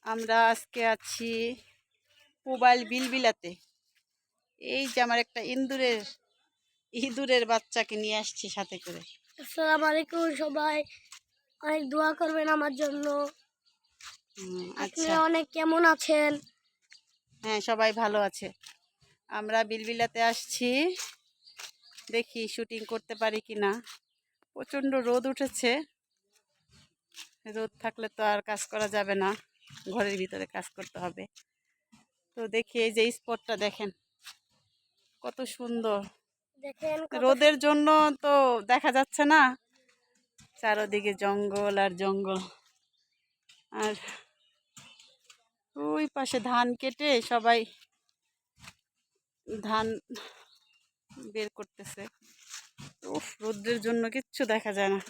আমরা আজকে আছি পুবাইল বিলবিলাতে। এই যে আমার একটা ইঁদুরের বাচ্চাকে নিয়ে আসছি সাথে করে। আসসালামু আলাইকুম সবাই, অনেক দোয়া করবেন আমার জন্য। আপনি আচ্ছা, অনেক কেমন আছেন? হ্যাঁ সবাই ভালো আছে। আমরা বিলবিলাতে আসছি, দেখি শুটিং করতে পারি কিনা। প্রচণ্ড রোদ উঠেছে, রোদ থাকলে তো আর কাজ করা যাবে না, ঘরের ভিতরে কাজ করতে হবে। তো দেখি এই যে স্পটটা দেখেন কত সুন্দর। দেখেন রোদের জন্য তো দেখা যাচ্ছে না, চারদিকে জঙ্গল আর জঙ্গল। আর ওই পাশে ধান কেটে সবাই ধান বের করতেছে। উফ, রোদের জন্য কিচ্ছু দেখা যায় না।